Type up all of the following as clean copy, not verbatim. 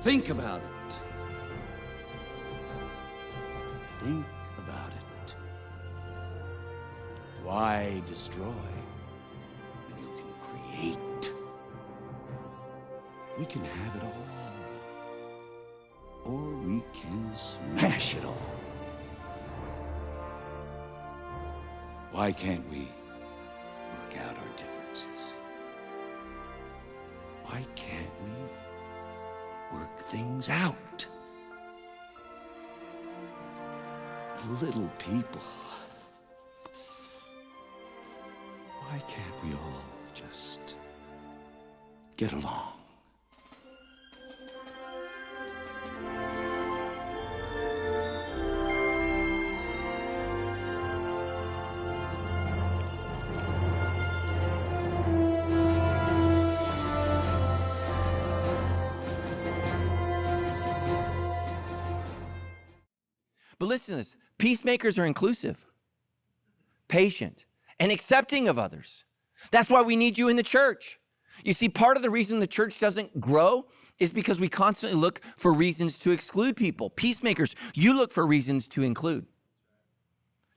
Think about it. Think about it. Why destroy when you can create? We can have it all, or we can smash it all. Why can't we work out our differences? Why can't we work things out? Little people. Why can't we all just get along? But listen to this. Peacemakers are inclusive, patient, and accepting of others. That's why we need you in the church. You see, part of the reason the church doesn't grow is because we constantly look for reasons to exclude people. Peacemakers, you look for reasons to include.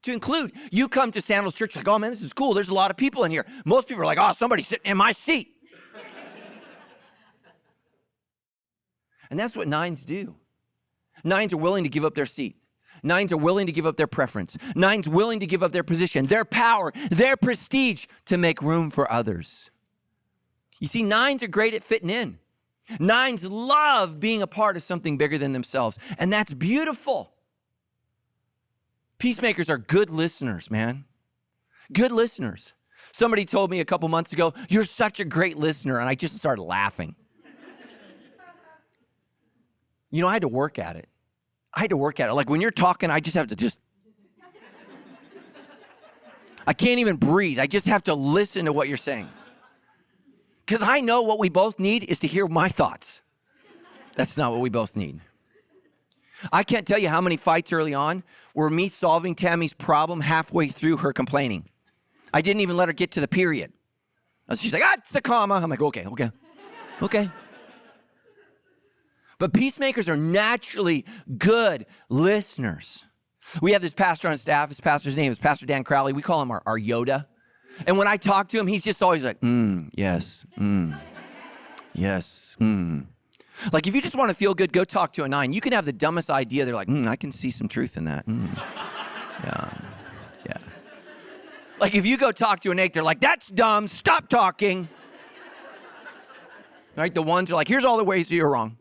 To include. You come to Sandals Church like, oh man, this is cool. There's a lot of people in here. Most people are like, oh, somebody's sitting in my seat. And that's what nines do. Nines are willing to give up their seat. Nines are willing to give up their preference. Nines willing to give up their position, their power, their prestige to make room for others. You see, nines are great at fitting in. Nines love being a part of something bigger than themselves, and that's beautiful. Peacemakers are good listeners, man. Good listeners. Somebody told me a couple months ago, you're such a great listener, and I just started laughing. You know, I had to work at it. Like when you're talking, I just have to I can't even breathe. I just have to listen to what you're saying. Because I know what we both need is to hear my thoughts. That's not what we both need. I can't tell you how many fights early on were me solving Tammy's problem halfway through her complaining. I didn't even let her get to the period. She's like, it's a comma. I'm like, okay. But peacemakers are naturally good listeners. We have this pastor on staff. His pastor's name is Pastor Dan Crowley. We call him our Yoda. And when I talk to him, he's just always like, yes, yes. Like if you just want to feel good, go talk to a nine. You can have the dumbest idea. They're like, I can see some truth in that. Yeah. Like if you go talk to an eight, they're like, that's dumb. Stop talking. Right? The ones are like, here's all the ways that you're wrong.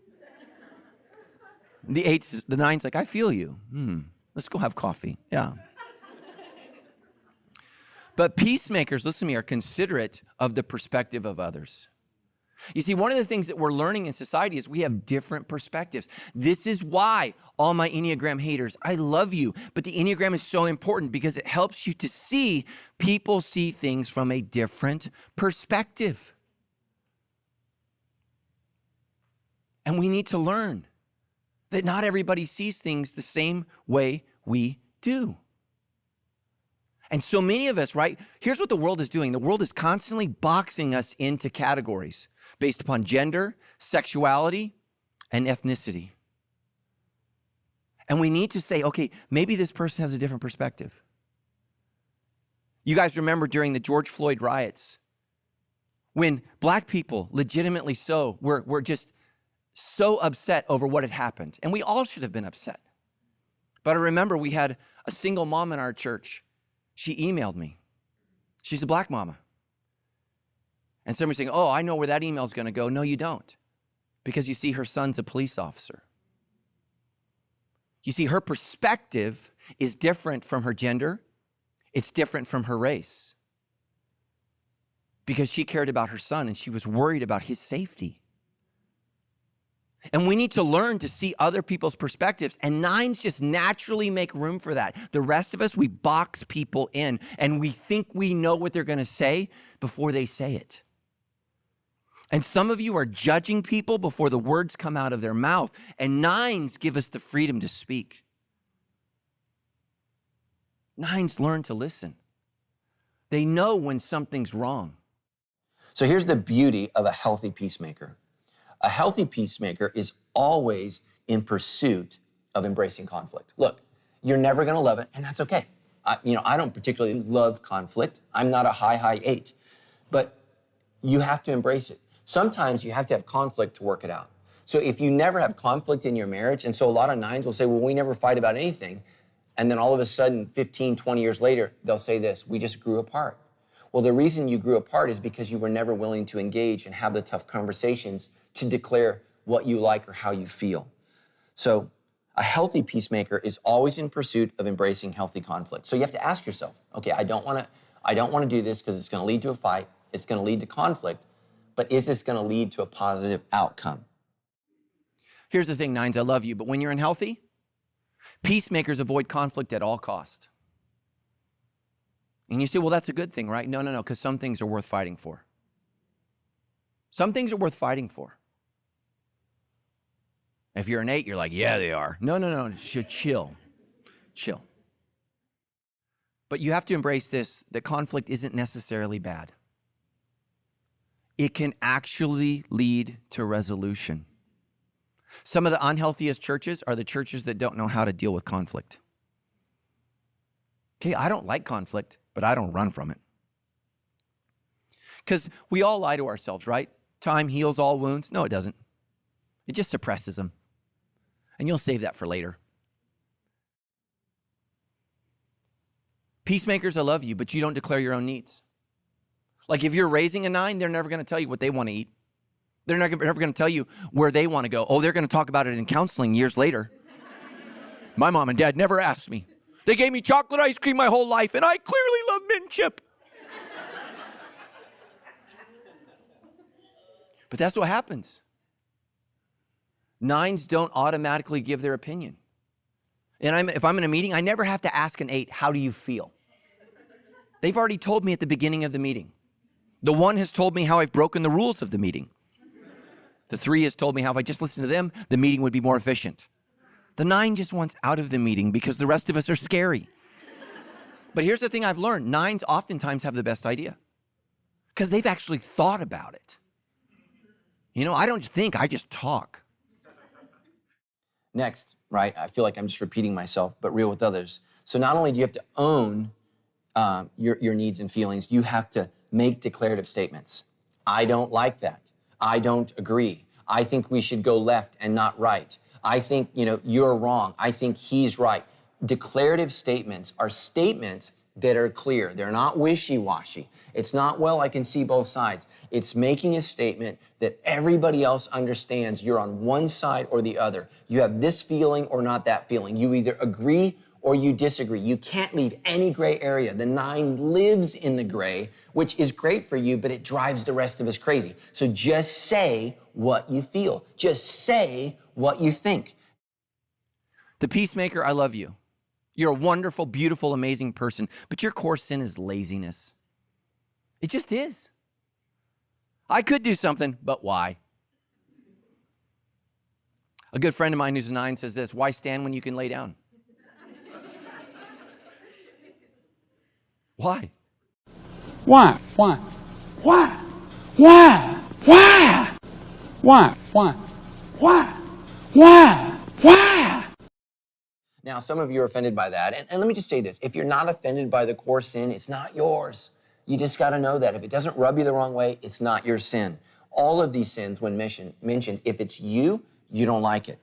The nine's like, I feel you. Let's go have coffee. Yeah. But peacemakers, listen to me, are considerate of the perspective of others. You see, one of the things that we're learning in society is we have different perspectives. This is why all my Enneagram haters, I love you, but the Enneagram is so important because it helps you to see people see things from a different perspective. And we need to learn that not everybody sees things the same way we do. And so many of us, right? Here's what the world is doing. The world is constantly boxing us into categories based upon gender, sexuality, and ethnicity. And we need to say, okay, maybe this person has a different perspective. You guys remember during the George Floyd riots, when black people, legitimately so, were just so upset over what had happened. And we all should have been upset. But I remember we had a single mom in our church. She emailed me. She's a black mama. And somebody's saying, oh, I know where that email's going to go. No, you don't. Because you see, her son's a police officer. You see, her perspective is different from her gender. It's different from her race. Because she cared about her son and she was worried about his safety. And we need to learn to see other people's perspectives. And nines just naturally make room for that. The rest of us, we box people in and we think we know what they're going to say before they say it. And some of you are judging people before the words come out of their mouth. And nines give us the freedom to speak. Nines learn to listen. They know when something's wrong. So here's the beauty of a healthy peacemaker. A healthy peacemaker is always in pursuit of embracing conflict. Look, you're never going to love it, and that's okay. I don't particularly love conflict. I'm not a high 8, but you have to embrace it. Sometimes you have to have conflict to work it out. So if you never have conflict in your marriage, and so a lot of 9s will say, well, we never fight about anything, and then all of a sudden, 15, 20 years later, they'll say this, we just grew apart. Well, the reason you grew apart is because you were never willing to engage and have the tough conversations to declare what you like or how you feel. So a healthy peacemaker is always in pursuit of embracing healthy conflict. So you have to ask yourself, okay, I don't want to do this because it's going to lead to a fight. It's going to lead to conflict, but is this going to lead to a positive outcome? Here's the thing, 9s, I love you, but when you're unhealthy, peacemakers avoid conflict at all cost. And you say, well, that's a good thing, right? No, because some things are worth fighting for. Some things are worth fighting for. If you're an 8, you're like, yeah, they are. No, chill. But you have to embrace this, that conflict isn't necessarily bad. It can actually lead to resolution. Some of the unhealthiest churches are the churches that don't know how to deal with conflict. Okay, I don't like conflict, but I don't run from it. Because we all lie to ourselves, right? Time heals all wounds. No, it doesn't. It just suppresses them. And you'll save that for later. Peacemakers, I love you, but you don't declare your own needs. Like if you're raising a 9, they're never going to tell you what they want to eat. They're never going to tell you where they want to go. Oh, they're going to talk about it in counseling years later. My mom and dad never asked me. They gave me chocolate ice cream my whole life, and I clearly love mint chip. But that's what happens. 9s don't automatically give their opinion. And if I'm in a meeting, I never have to ask an 8, how do you feel? They've already told me at the beginning of the meeting. The 1 has told me how I've broken the rules of the meeting. The 3 has told me how if I just listened to them, the meeting would be more efficient. The 9 just wants out of the meeting because the rest of us are scary. But here's the thing I've learned. 9s oftentimes have the best idea because they've actually thought about it. I don't think, I just talk. Next, right, I feel like I'm just repeating myself, but real with others. So not only do you have to own your needs and feelings, you have to make declarative statements. I don't like that. I don't agree. I think we should go left and not right. I think, you're wrong. I think he's right. Declarative statements are statements that are clear. They're not wishy-washy. It's not, well, I can see both sides. It's making a statement that everybody else understands you're on one side or the other. You have this feeling or not that feeling. You either agree or you disagree. You can't leave any gray area. The 9 lives in the gray, which is great for you, but it drives the rest of us crazy. So just say what you feel. Just say what you think. The peacemaker, I love you. You're a wonderful, beautiful, amazing person, but your core sin is laziness. It just is. I could do something, but why? A good friend of mine who's a 9 says this, why stand when you can lay down? Why? Why? Why? Why? Why? Why? Why? Why? Why? Why? Why? Now, some of you are offended by that. And let me just say this. If you're not offended by the core sin, it's not yours. You just got to know that. If it doesn't rub you the wrong way, it's not your sin. All of these sins, when mentioned, if it's you don't like it.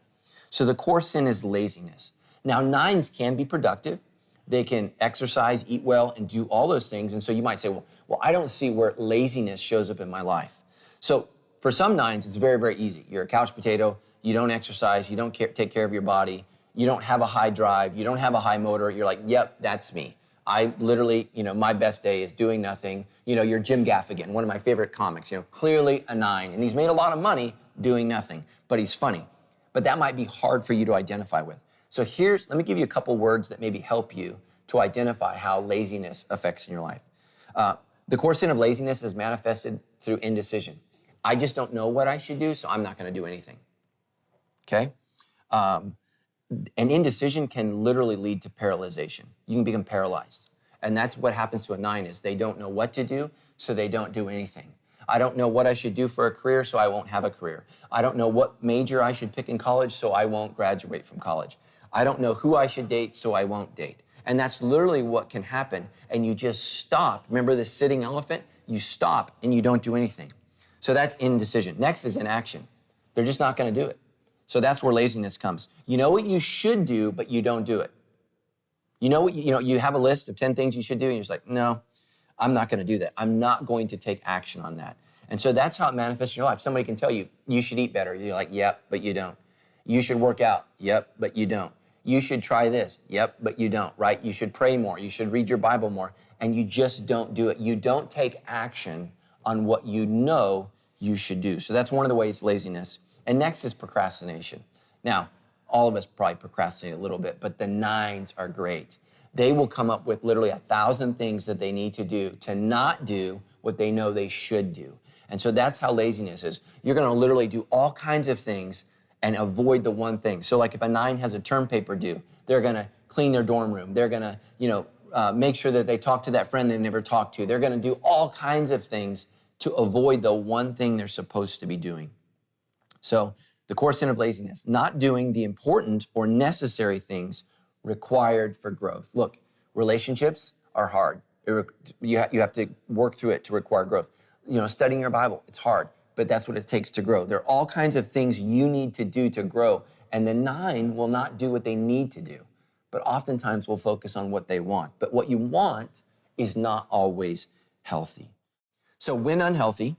So the core sin is laziness. Now, 9s can be productive. They can exercise, eat well, and do all those things. And so you might say, well, I don't see where laziness shows up in my life. So for some 9s, it's very, very easy. You're a couch potato. You don't exercise. You don't take care of your body. You don't have a high drive. You don't have a high motor. You're like, yep, that's me. I literally, my best day is doing nothing. You're Jim Gaffigan, one of my favorite comics, clearly a 9. And he's made a lot of money doing nothing, but he's funny. But that might be hard for you to identify with. So let me give you a couple words that maybe help you to identify how laziness affects in your life. The core sin of laziness is manifested through indecision. I just don't know what I should do, so I'm not going to do anything. Okay? And indecision can literally lead to paralyzation. You can become paralyzed. And that's what happens to a 9 is they don't know what to do, so they don't do anything. I don't know what I should do for a career, so I won't have a career. I don't know what major I should pick in college, so I won't graduate from college. I don't know who I should date, so I won't date. And that's literally what can happen. And you just stop. Remember the sitting elephant? You stop and you don't do anything. So that's indecision. Next is inaction. They're just not going to do it. So that's where laziness comes. You know what you should do, but you don't do it. You know what, you have a list of 10 things you should do, and you're just like, no, I'm not going to do that. I'm not going to take action on that. And so that's how it manifests in your life. Somebody can tell you, you should eat better. You're like, yep, but you don't. You should work out. Yep, but you don't. You should try this. Yep, but you don't, right? You should pray more. You should read your Bible more. And you just don't do it. You don't take action on what you know you should do. So that's one of the ways laziness. And next is procrastination. Now, all of us probably procrastinate a little bit, but the 9s are great. They will come up with literally 1,000 things that they need to do to not do what they know they should do. And so that's how laziness is. You're going to literally do all kinds of things and avoid the one thing. So like if a 9 has a term paper due, they're going to clean their dorm room. They're going to, make sure that they talk to that friend they never talked to. They're going to do all kinds of things to avoid the one thing they're supposed to be doing. So the core sin of laziness, not doing the important or necessary things required for growth. Look, relationships are hard. You have to work through it to require growth. Studying your Bible, it's hard, but that's what it takes to grow. There are all kinds of things you need to do to grow, and the 9 will not do what they need to do, but oftentimes will focus on what they want. But what you want is not always healthy. So when unhealthy,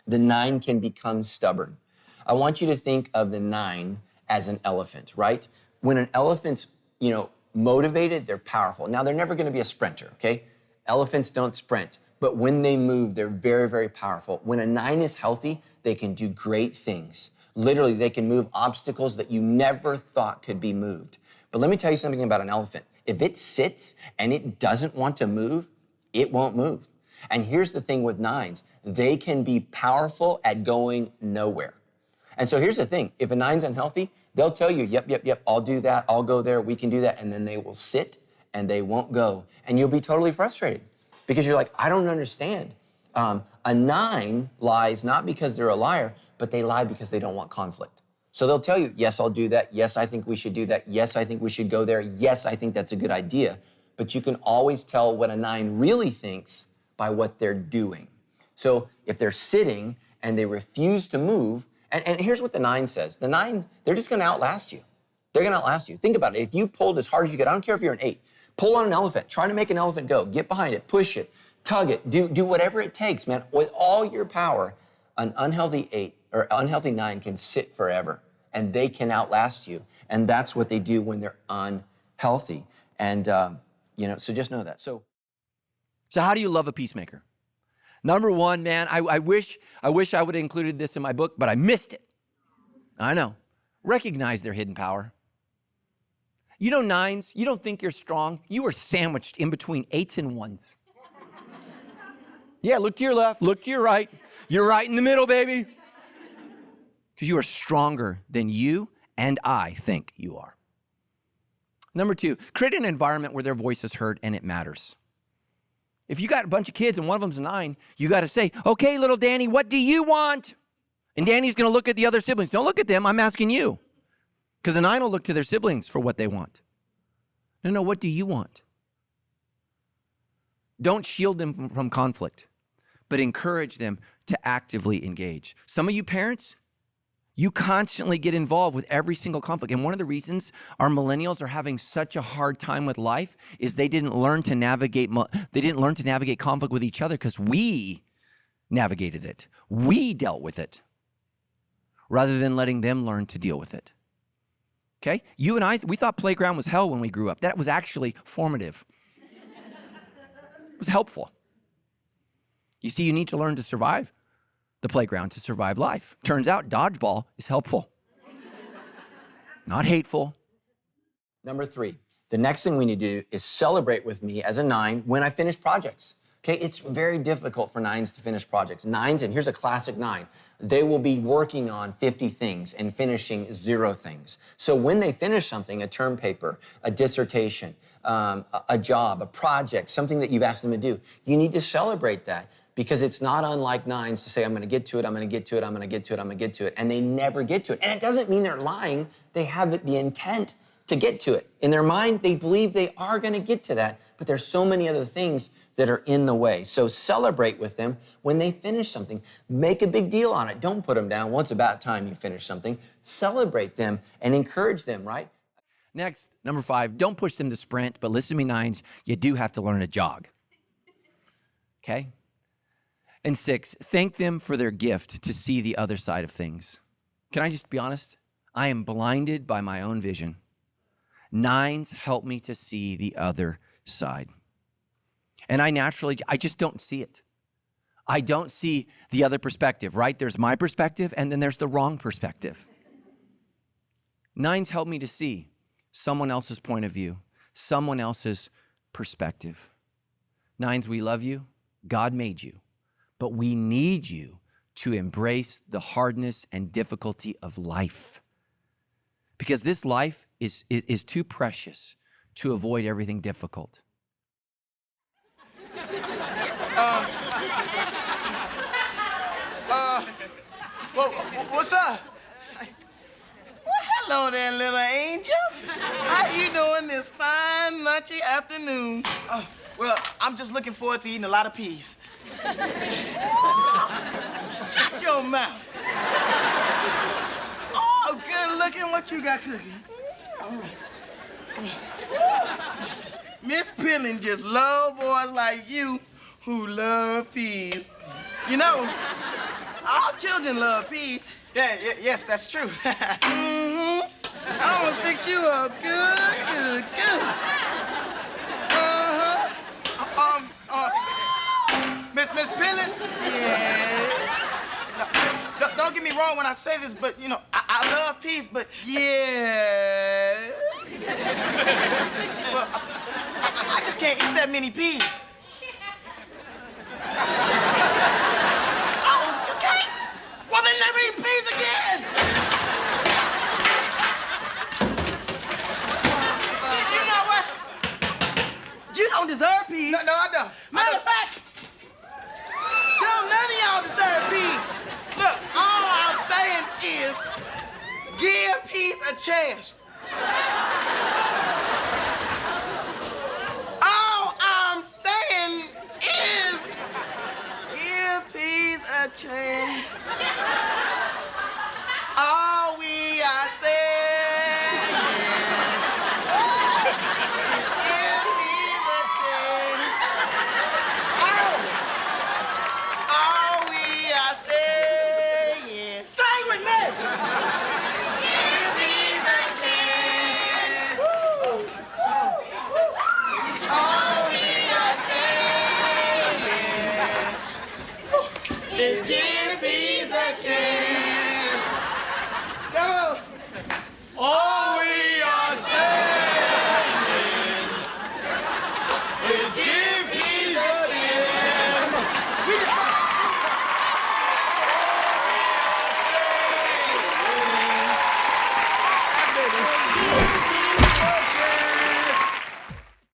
the 9 can become stubborn. I want you to think of the 9 as an elephant, right? When an elephant's, motivated, they're powerful. Now, they're never going to be a sprinter, okay? Elephants don't sprint, but when they move, they're very, very powerful. When a 9 is healthy, they can do great things. Literally, they can move obstacles that you never thought could be moved. But let me tell you something about an elephant. If it sits and it doesn't want to move, it won't move. And here's the thing with 9s. They can be powerful at going nowhere. And so here's the thing. If a 9's unhealthy, they'll tell you, yep, I'll do that, I'll go there, we can do that. And then they will sit and they won't go. And you'll be totally frustrated because you're like, I don't understand. A 9 lies not because they're a liar, but they lie because they don't want conflict. So they'll tell you, yes, I'll do that. Yes, I think we should do that. Yes, I think we should go there. Yes, I think that's a good idea. But you can always tell what a 9 really thinks by what they're doing. So if they're sitting and they refuse to move, and here's what the 9 says. The 9, they're just going to outlast you. They're going to outlast you. Think about it. If you pulled as hard as you could, I don't care if you're an 8, pull on an elephant, try to make an elephant go, get behind it, push it, tug it, do whatever it takes, man. With all your power, an unhealthy 8 or unhealthy 9 can sit forever and they can outlast you. And that's what they do when they're unhealthy. And, so just know that. So how do you love a peacemaker? Number 1, man, I wish I would have included this in my book, but I missed it. I know. Recognize their hidden power. 9s, you don't think you're strong. You are sandwiched in between 8s and 1s. Yeah, look to your left, look to your right. You're right in the middle, baby. Because you are stronger than you and I think you are. Number 2, create an environment where their voice is heard and it matters. If you got a bunch of kids and one of them's a 9, you got to say, okay, little Danny, what do you want? And Danny's going to look at the other siblings. Don't look at them. I'm asking you. Because a 9 will look to their siblings for what they want. No, what do you want? Don't shield them from conflict, but encourage them to actively engage. Some of you parents, you constantly get involved with every single conflict. And one of the reasons our millennials are having such a hard time with life is they didn't learn to navigate conflict with each other because we navigated it. We dealt with it rather than letting them learn to deal with it. Okay? You and I, we thought playground was hell when we grew up. That was actually formative. It was helpful. You see, you need to learn to survive the playground to survive life. Turns out dodgeball is helpful, not hateful. Number 3, the next thing we need to do is celebrate with me as a 9 when I finish projects. Okay, it's very difficult for 9s to finish projects. 9s, and here's a classic 9, they will be working on 50 things and finishing 0 things. So when they finish something, a term paper, a dissertation, a job, a project, something that you've asked them to do, you need to celebrate that. Because it's not unlike nines to say, I'm gonna get to it, I'm gonna get to it, I'm gonna get to it, I'm gonna get to it, and they never get to it. And it doesn't mean they're lying. They have the intent to get to it. In their mind, they believe they are gonna get to that, but there's so many other things that are in the way. So celebrate with them when they finish something. Make a big deal on it. Don't put them down. Well, it's about time you finish something. Celebrate them and encourage them, right? Next, number 5, don't push them to sprint, but listen to me, nines, you do have to learn to jog. Okay? And 6, thank them for their gift to see the other side of things. Can I just be honest? I am blinded by my own vision. 9s help me to see the other side. And I just don't see it. I don't see the other perspective, right? There's my perspective, and then there's the wrong perspective. 9s help me to see someone else's point of view, someone else's perspective. 9s, we love you. God made you. But we need you to embrace the hardness and difficulty of life. Because this life is too precious to avoid everything difficult. Well, what's up? Well, hello there, little angel. How you doing this fine, lunchy afternoon? Well, I'm just looking forward to eating a lot of peas. Shut your mouth. Oh, good looking. What you got cooking? Miss Pilling just love boys like you who love peas. You know, all children love peas. Yes, that's true. I'm gonna fix you up good. Miss Pillen? Yeah. No, don't get me wrong when I say this, but, you know, I love peas, but yeah. Well, I just can't eat that many peas. Oh, you can't? Well, then never eat peas again! You know what? You don't deserve peas. No, I don't. Matter of fact, none of y'all deserve peas. Look, all I'm saying is give peas a chance. All I'm saying is give peas a chance. All we are saying is give peas a chance. All we are saying, sing with me. Give peas a chance. All we are saying is